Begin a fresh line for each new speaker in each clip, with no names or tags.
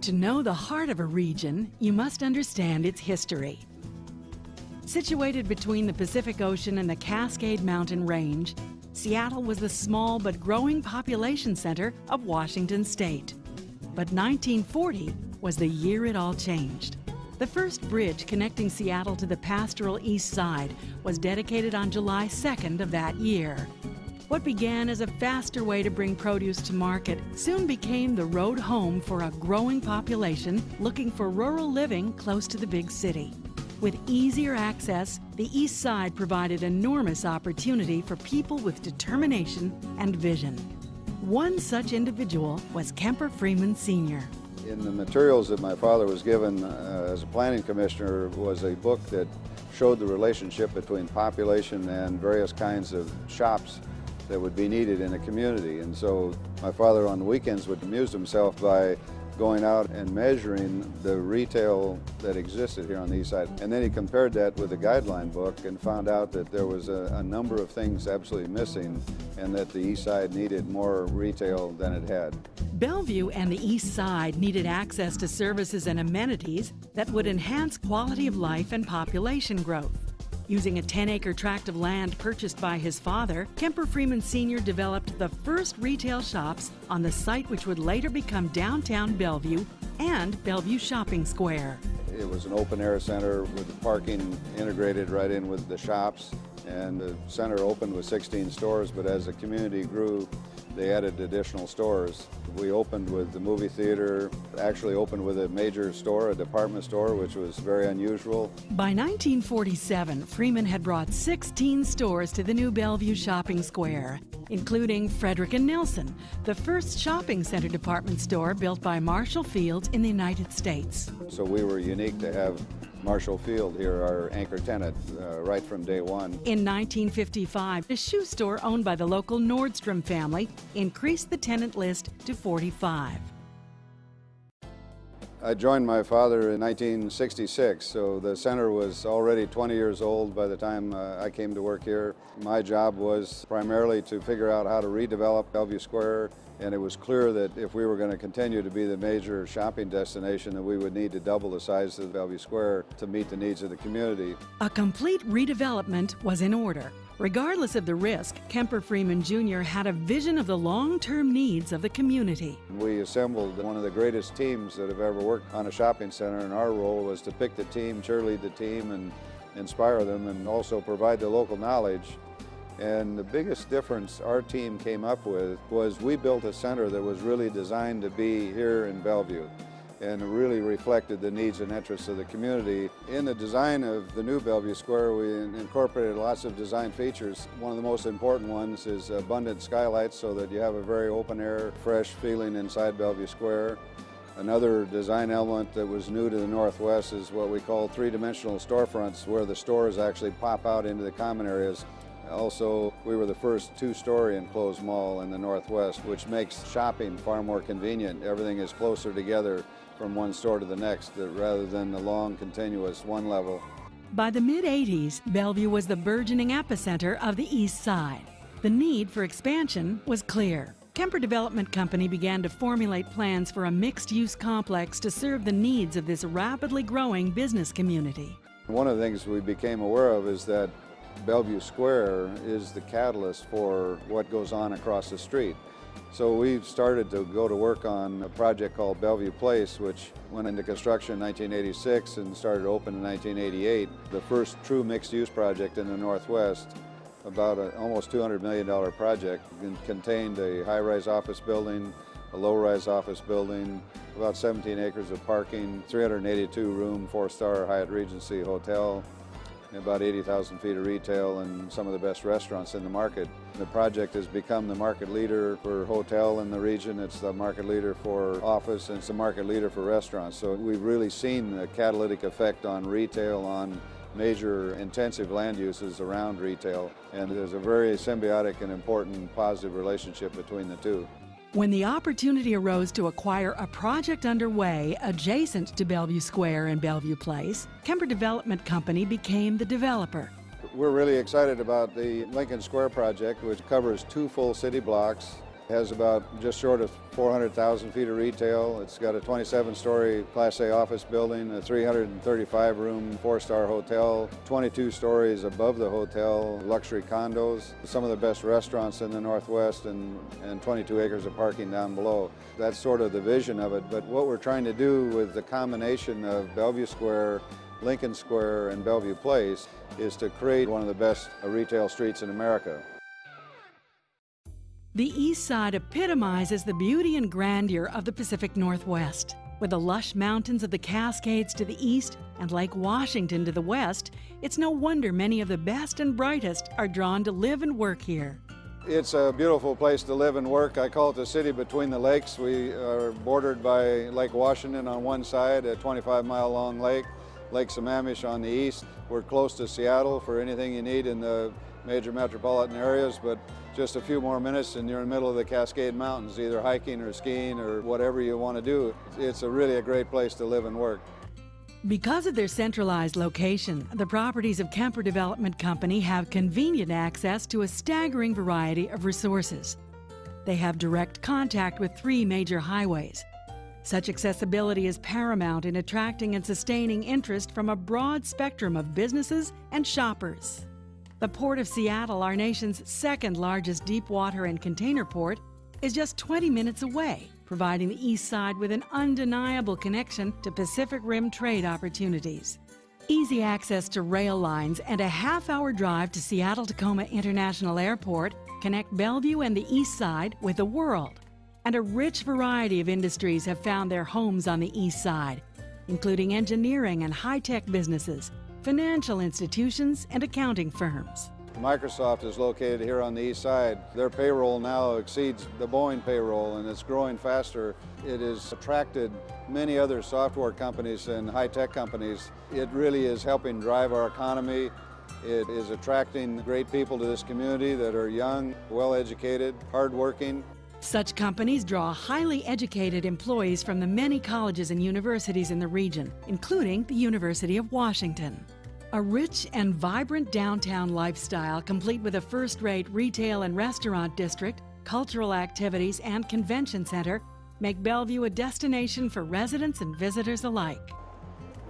To know the heart of a region, you must understand its history. Situated between the Pacific Ocean and the Cascade Mountain Range, Seattle was the small but growing population center of Washington State. But 1940 was the year it all changed. The first bridge connecting Seattle to the pastoral East Side was dedicated on July 2nd of that year. What began as a faster way to bring produce to market soon became the road home for a growing population looking for rural living close to the big city. With easier access, the East Side provided enormous opportunity for people with determination and vision. One such individual was Kemper Freeman Sr.
In the materials that my father was given as a planning commissioner was a book that showed the relationship between population and various kinds of shops that would be needed in a community. And so my father on the weekends would amuse himself by going out and measuring the retail that existed here on the East Side. And then he compared that with the guideline book and found out that there was a number of things absolutely missing and that the East Side needed more retail than it had.
Bellevue and the East Side needed access to services and amenities that would enhance quality of life and population growth. Using a 10-acre tract of land purchased by his father, Kemper Freeman Sr. developed the first retail shops on the site which would later become downtown Bellevue and Bellevue Shopping Square.
It was an open-air center with the parking integrated right in with the shops, and the center opened with 16 stores, but as the community grew, they added additional stores. We opened with the movie theater, actually opened with a major store, a department store, which was very unusual.
By 1947, Freeman had brought 16 stores to the new Bellevue Shopping Square, including Frederick & Nelson, the first shopping center department store built by Marshall Field in the United States.
So we were unique to have Marshall Field here, our anchor tenant, right from day one.
In 1955, a shoe store owned by the local Nordstrom family increased the tenant list to 45.
I joined my father in 1966, so the center was already 20 years old by the time I came to work here. My job was primarily to figure out how to redevelop Bellevue Square, and it was clear that if we were going to continue to be the major shopping destination, that we would need to double the size of Bellevue Square to meet the needs of the community.
A complete redevelopment was in order. Regardless of the risk, Kemper Freeman Jr. had a vision of the long-term needs of the community.
We assembled one of the greatest teams that have ever worked on a shopping center, and our role was to pick the team, cheerlead the team, and inspire them, and also provide the local knowledge. And the biggest difference our team came up with was we built a center that was really designed to be here in Bellevue and really reflected the needs and interests of the community. In the design of the new Bellevue Square, we incorporated lots of design features. One of the most important ones is abundant skylights so that you have a very open-air, fresh feeling inside Bellevue Square. Another design element that was new to the Northwest is what we call three-dimensional storefronts, where the stores actually pop out into the common areas. Also, we were the first two-story enclosed mall in the Northwest, which makes shopping far more convenient. Everything is closer together from one store to the next rather than the long, continuous one level.
By the mid-'80s, Bellevue was the burgeoning epicenter of the East Side. The need for expansion was clear. Kemper Development Company began to formulate plans for a mixed-use complex to serve the needs of this rapidly growing business community.
One of the things we became aware of is that Bellevue Square is the catalyst for what goes on across the street. So we started to go to work on a project called Bellevue Place, which went into construction in 1986 and started open in 1988. The first true mixed-use project in the Northwest, about an almost $200 million project. It contained a high-rise office building, a low-rise office building, about 17 acres of parking, 382-room, four-star Hyatt Regency hotel, about 80,000 feet of retail, and some of the best restaurants in the market. The project has become the market leader for hotel in the region. It's the market leader for office, and it's the market leader for restaurants. So we've really seen the catalytic effect on retail, on major intensive land uses around retail, and there's a very symbiotic and important positive relationship between the two.
When the opportunity arose to acquire a project underway adjacent to Bellevue Square and Bellevue Place, Kemper Development Company became the developer.
We're really excited about the Lincoln Square project, which covers 2 full city blocks, Has about just short of 400,000 feet of retail. It's got a 27-story Class A office building, a 335-room 4-star hotel, 22 stories above the hotel, luxury condos, some of the best restaurants in the Northwest, and 22 acres of parking down below. That's sort of the vision of it. But what we're trying to do with the combination of Bellevue Square, Lincoln Square, and Bellevue Place is to create one of the best retail streets in America.
The East Side epitomizes the beauty and grandeur of the Pacific Northwest. With the lush mountains of the Cascades to the east and Lake Washington to the west, it's no wonder many of the best and brightest are drawn to live and work here.
It's a beautiful place to live and work. I call it the city between the lakes. We are bordered by Lake Washington on one side, a 25-mile-long lake, Lake Sammamish on the east. We're close to Seattle for anything you need in the major metropolitan areas, but just a few more minutes and you're in the middle of the Cascade Mountains, either hiking or skiing or whatever you want to do. It's really a great place to live and work.
Because of their centralized location, the properties of Kemper Development Company have convenient access to a staggering variety of resources. They have direct contact with 3 major highways. Such accessibility is paramount in attracting and sustaining interest from a broad spectrum of businesses and shoppers. The Port of Seattle, our nation's second largest deep water and container port, is just 20 minutes away, providing the East Side with an undeniable connection to Pacific Rim trade opportunities. Easy access to rail lines and a half-hour drive to Seattle-Tacoma International Airport connect Bellevue and the East Side with the world. And a rich variety of industries have found their homes on the East Side, including engineering and high-tech businesses, financial institutions, and accounting firms.
Microsoft is located here on the east side. Their payroll now exceeds the Boeing payroll, and it's growing faster. It has attracted many other software companies and high-tech companies. It really is helping drive our economy. It is attracting great people to this community that are young, well-educated, hardworking.
Such companies draw highly educated employees from the many colleges and universities in the region, including the University of Washington. A rich and vibrant downtown lifestyle, complete with a first-rate retail and restaurant district, cultural activities, and convention center, make Bellevue a destination for residents and visitors alike.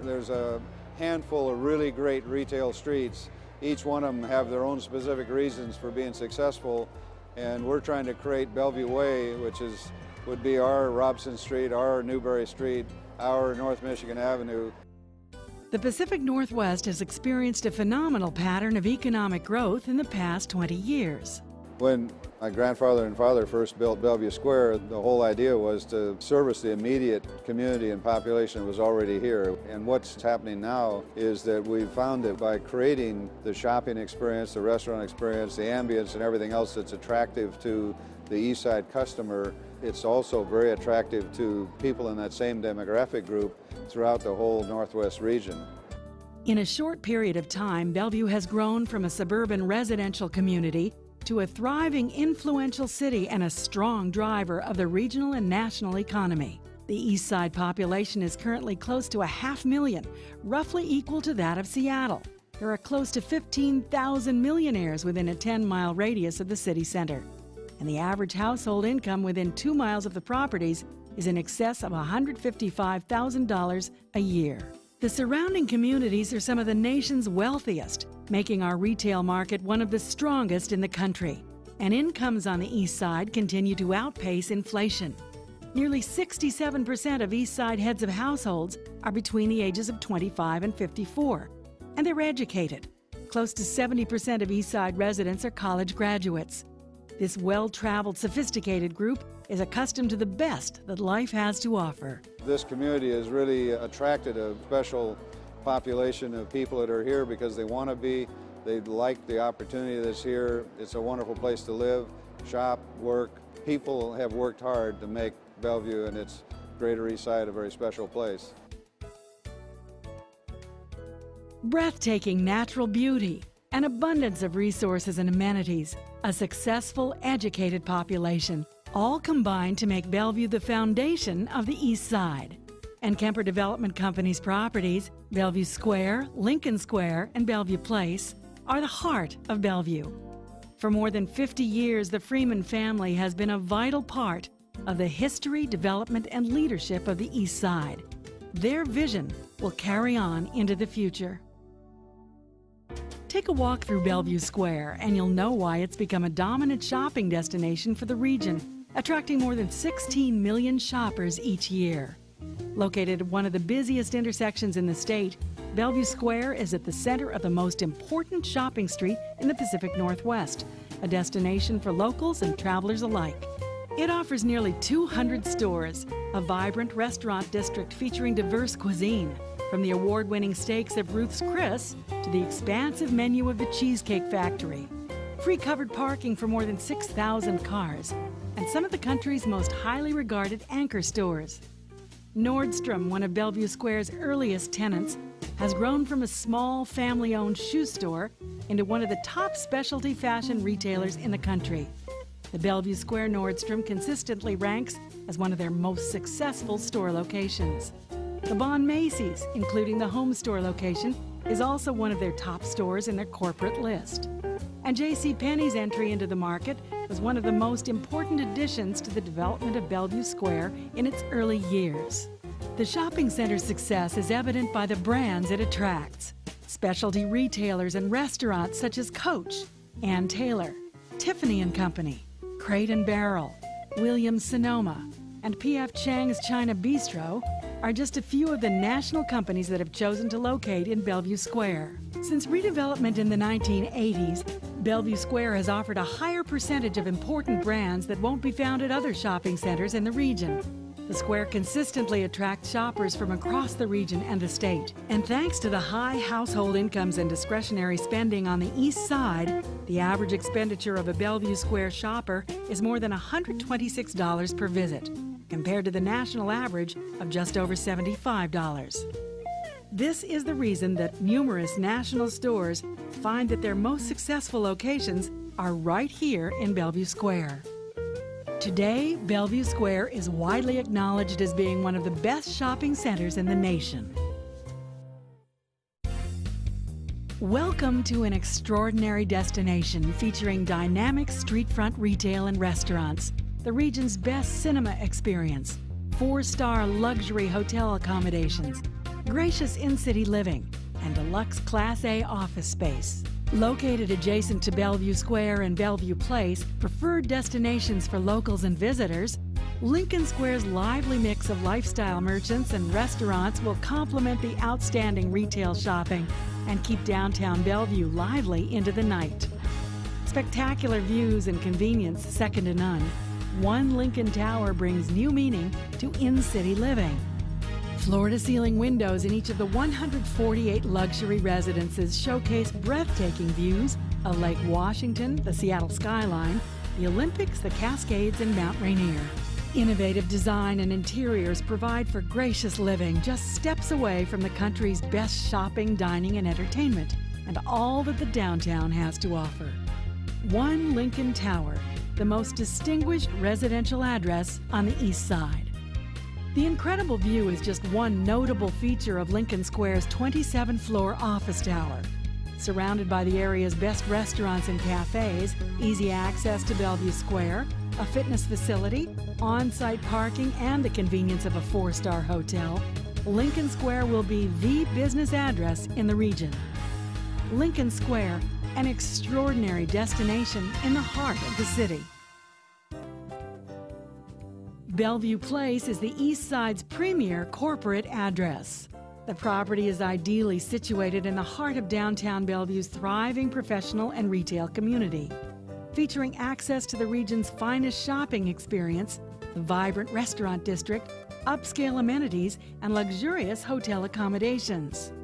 There's a handful of really great retail streets. Each one of them have their own specific reasons for being successful. And we're trying to create Bellevue Way, which would be our Robson Street, our Newberry Street, our North Michigan Avenue.
The Pacific Northwest has experienced a phenomenal pattern of economic growth in the past 20 years.
When my grandfather and father first built Bellevue Square, the whole idea was to service the immediate community and population that was already here. And what's happening now is that we've found that by creating the shopping experience, the restaurant experience, the ambience, and everything else that's attractive to the East Side customer, it's also very attractive to people in that same demographic group throughout the whole Northwest region.
In a short period of time, Bellevue has grown from a suburban residential community to a thriving, influential city and a strong driver of the regional and national economy. The East Side population is currently close to 500,000, roughly equal to that of Seattle. There are close to 15,000 millionaires within a 10-mile radius of the city center, and the average household income within 2 miles of the properties is in excess of $155,000 a year. The surrounding communities are some of the nation's wealthiest, making our retail market one of the strongest in the country. And incomes on the East Side continue to outpace inflation. Nearly 67% of East Side heads of households are between the ages of 25 and 54, and they're educated. Close to 70% of East Side residents are college graduates. This well-traveled, sophisticated group is accustomed to the best that life has to offer.
This community has really attracted a special population of people that are here because they want to be, they like the opportunity that's here. It's a wonderful place to live, shop, work. People have worked hard to make Bellevue and its greater East Side a very special place.
Breathtaking natural beauty, an abundance of resources and amenities, a successful, educated population, all combine to make Bellevue the foundation of the East Side. And Kemper Development Company's properties, Bellevue Square, Lincoln Square, and Bellevue Place, are the heart of Bellevue. For more than 50 years, the Freeman family has been a vital part of the history, development, and leadership of the East Side. Their vision will carry on into the future. Take a walk through Bellevue Square and you'll know why it's become a dominant shopping destination for the region, attracting more than 16 million shoppers each year. Located at one of the busiest intersections in the state, Bellevue Square is at the center of the most important shopping street in the Pacific Northwest, a destination for locals and travelers alike. It offers nearly 200 stores, a vibrant restaurant district featuring diverse cuisine, from the award-winning steaks of Ruth's Chris to the expansive menu of the Cheesecake Factory, free covered parking for more than 6,000 cars, and some of the country's most highly regarded anchor stores. Nordstrom, one of Bellevue Square's earliest tenants, has grown from a small family-owned shoe store into one of the top specialty fashion retailers in the country. The Bellevue Square Nordstrom consistently ranks as one of their most successful store locations. The Bon Macy's, including the home store location, is also one of their top stores in their corporate list. And JCPenney's entry into the market was one of the most important additions to the development of Bellevue Square in its early years. The shopping center's success is evident by the brands it attracts. Specialty retailers and restaurants such as Coach, Ann Taylor, Tiffany & Company, Crate & Barrel, Williams-Sonoma, and P.F. Chang's China Bistro are just a few of the national companies that have chosen to locate in Bellevue Square. Since redevelopment in the 1980s, Bellevue Square has offered a higher percentage of important brands that won't be found at other shopping centers in the region. The square consistently attracts shoppers from across the region and the state. And thanks to the high household incomes and discretionary spending on the east side, the average expenditure of a Bellevue Square shopper is more than $126 per visit, compared to the national average of just over $75. This is the reason that numerous national stores find that their most successful locations are right here in Bellevue Square. Today, Bellevue Square is widely acknowledged as being one of the best shopping centers in the nation. Welcome to an extraordinary destination featuring dynamic street-front retail and restaurants, the region's best cinema experience, 4-star luxury hotel accommodations, gracious in-city living, and deluxe Class A office space. Located adjacent to Bellevue Square and Bellevue Place, preferred destinations for locals and visitors, Lincoln Square's lively mix of lifestyle merchants and restaurants will complement the outstanding retail shopping and keep downtown Bellevue lively into the night. Spectacular views and convenience second to none, one Lincoln Tower brings new meaning to in-city living. Floor-to-ceiling windows in each of the 148 luxury residences showcase breathtaking views of Lake Washington, the Seattle skyline, the Olympics, the Cascades, and Mount Rainier. Innovative design and interiors provide for gracious living just steps away from the country's best shopping, dining, and entertainment, and all that the downtown has to offer. One Lincoln Tower, the most distinguished residential address on the east side. The incredible view is just one notable feature of Lincoln Square's 27-floor office tower. Surrounded by the area's best restaurants and cafes, easy access to Bellevue Square, a fitness facility, on-site parking, and the convenience of a 4-star hotel, Lincoln Square will be the business address in the region. Lincoln Square, an extraordinary destination in the heart of the city. Bellevue Place is the East Side's premier corporate address. The property is ideally situated in the heart of downtown Bellevue's thriving professional and retail community. Featuring access to the region's finest shopping experience, the vibrant restaurant district, upscale amenities, and luxurious hotel accommodations.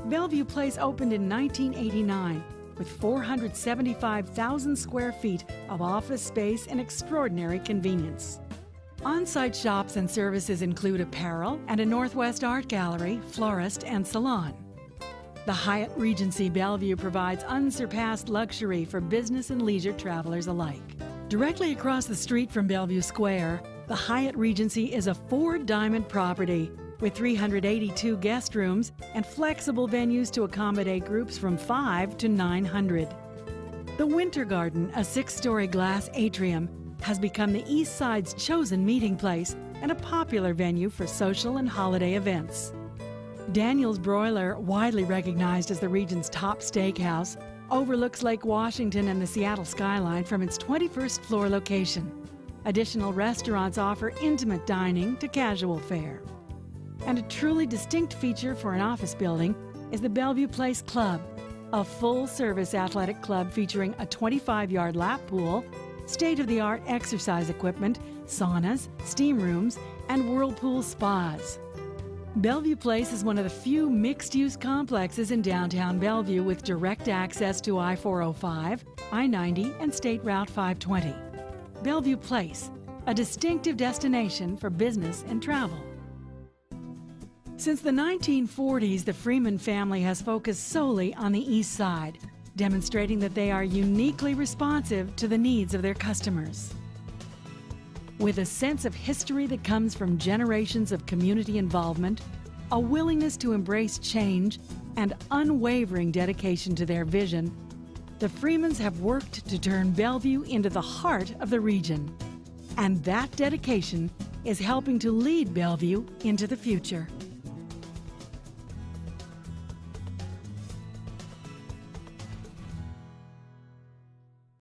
Bellevue Place opened in 1989 with 475,000 square feet of office space and extraordinary convenience. On-site shops and services include apparel and a Northwest Art Gallery, florist, and salon. The Hyatt Regency Bellevue provides unsurpassed luxury for business and leisure travelers alike. Directly across the street from Bellevue Square, the Hyatt Regency is a 4-diamond property with 382 guest rooms and flexible venues to accommodate groups from 5 to 900. The Winter Garden, a 6-story glass atrium, has become the East Side's chosen meeting place and a popular venue for social and holiday events. Daniel's Broiler, widely recognized as the region's top steakhouse, overlooks Lake Washington and the Seattle skyline from its 21st floor location. Additional restaurants offer intimate dining to casual fare. And a truly distinct feature for an office building is the Bellevue Place Club, a full-service athletic club featuring a 25-yard lap pool, state-of-the-art exercise equipment, saunas, steam rooms, and whirlpool spas. Bellevue Place is one of the few mixed-use complexes in downtown Bellevue with direct access to I-405, I-90, and State Route 520. Bellevue Place, a distinctive destination for business and travel. Since the 1940s, the Freeman family has focused solely on the East Side, demonstrating that they are uniquely responsive to the needs of their customers. With a sense of history that comes from generations of community involvement, a willingness to embrace change, and unwavering dedication to their vision, the Freemans have worked to turn Bellevue into the heart of the region. And that dedication is helping to lead Bellevue into the future.